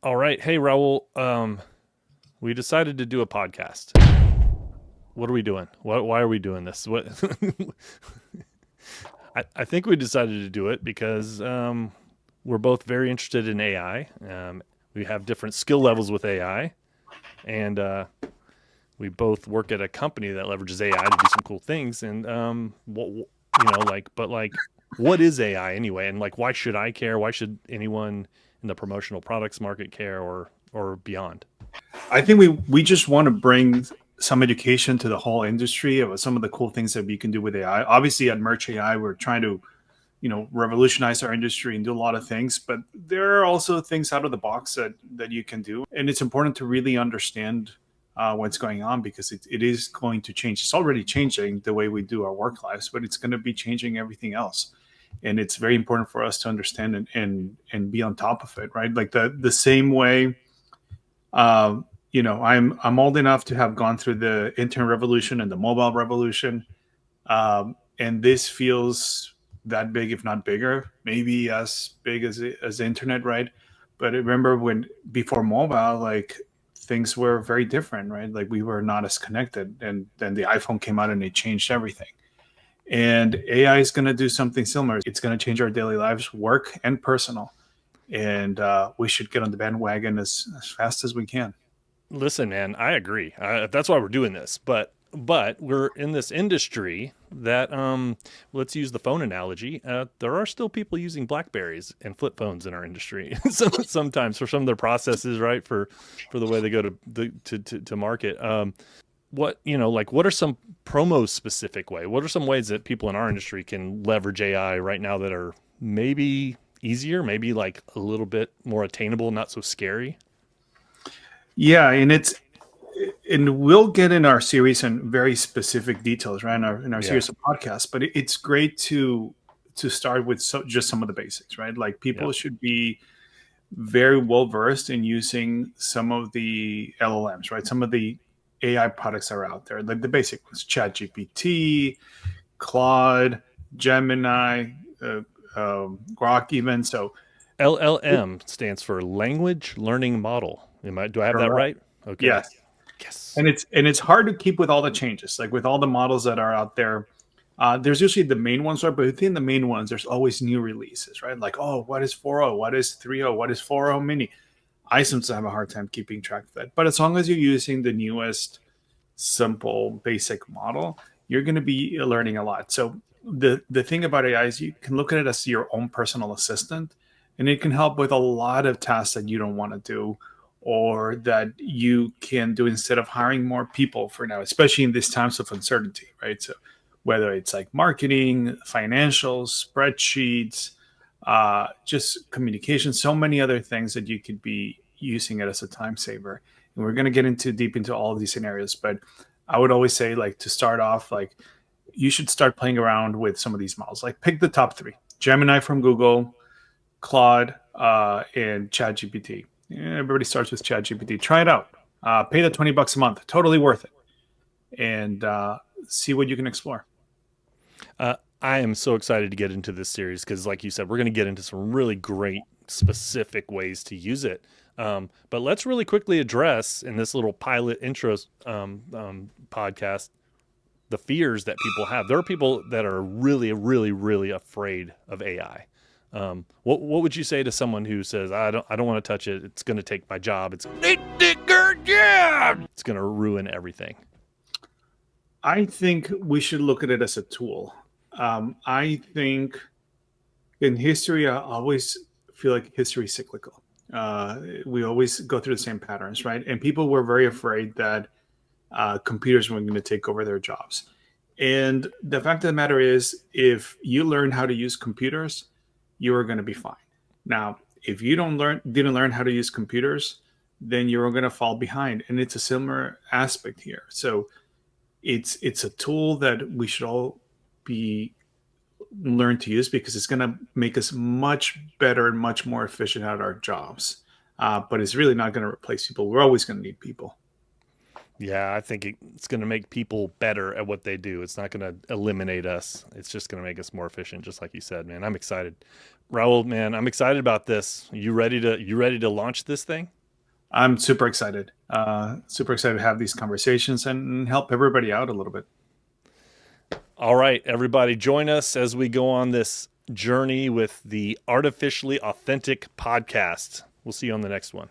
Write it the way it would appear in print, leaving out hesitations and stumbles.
All right. Hey, Raul. We decided to do a podcast. What are we doing? Why are we doing this? What? I think we decided to do it because we're both very interested in AI. We have different skill levels with AI, and we both work at a company that leverages AI to do some cool things. And what is AI anyway? And like, why should I care? Why should anyone in the promotional products market care, or beyond? I think we just want to bring some education to the whole industry of some of the cool things that we can do with AI. Obviously, at Merch AI, we're trying to revolutionize our industry and do a lot of things, but there are also things out of the box that you can do, and it's important to really understand what's going on because it is going to change. It's already changing the way we do our work lives, but it's going to be changing everything else. And it's very important for us to understand and be on top of it, right? Like the same way I'm old enough to have gone through the internet revolution and the mobile revolution, and this feels that big, if not bigger, maybe as big as the internet, right? But I remember when before mobile, like things were very different, right? Like we were not as connected, and then the iPhone came out and it changed everything. And AI is going to do something similar. It's going to change our daily lives, work and personal, and we should get on the bandwagon as fast as we can. Listen, man, I agree. That's why we're doing this. But we're in this industry that let's use the phone analogy. There are still people using Blackberries and flip phones in our industry. Sometimes for some of their processes, right? For the way they go to market. What are some promo specific way? What are some ways that people in our industry can leverage AI right now that are maybe easier, maybe like a little bit more attainable, not so scary? Yeah, and we'll get in our series and very specific details, right? In our Yeah. series of podcasts, but it's great to start with just some of the basics, right? Like people Yep. should be very well versed in using some of the LLMs, right? Some of the AI products that are out there, like the basic ones: ChatGPT, Claude, Gemini, Grok, even. So, LLM stands for Language Learning Model. Do I have that correct. right? Okay. Yes. Yes. And it's hard to keep with all the changes, like with all the models that are out there. There's usually the main ones, right? But within the main ones, there's always new releases, right? Like, oh, what is 4.0? What is 3.0? What is 4.0 mini? I sometimes have a hard time keeping track of that. But as long as you're using the newest, simple, basic model, you're going to be learning a lot. So the thing about AI is you can look at it as your own personal assistant, and it can help with a lot of tasks that you don't want to do or that you can do instead of hiring more people for now, especially in these times of uncertainty, right? So whether it's like marketing, financials, spreadsheets, just communication, so many other things that you could be using it as a time saver. And we're going to get into deep into all of these scenarios, but I would always say, like, to start off, like, you should start playing around with some of these models. Like, pick the top three: Gemini from Google, Claude, and ChatGPT. Yeah, everybody starts with ChatGPT. Try it out. Pay the $20 a month. Totally worth it. And see what you can explore. I am so excited to get into this series because, like you said, we're going to get into some really great specific ways to use it. But let's really quickly address in this little pilot intro podcast the fears that people have. There are people that are really, really, really afraid of AI. What would you say to someone who says, I don't want to touch it. It's going to take my job. It's going to ruin everything. I think we should look at it as a tool. I think in history, I always feel like history is cyclical. We always go through the same patterns, right? And people were very afraid that computers were going to take over their jobs. And the fact of the matter is, if you learn how to use computers, you are going to be fine. Now, if you didn't learn how to use computers, then you're going to fall behind. And it's a similar aspect here. So it's a tool that we should all be learn to use because it's going to make us much better and much more efficient at our jobs. But it's really not going to replace people. We're always going to need people. Yeah, I think it's going to make people better at what they do. It's not going to eliminate us. It's just going to make us more efficient, just like you said, man. I'm excited. Raul, man, I'm excited about this. You ready to launch this thing? I'm super excited. Super excited to have these conversations and help everybody out a little bit. All right, everybody, join us as we go on this journey with the Artificially Authentic podcast. We'll see you on the next one.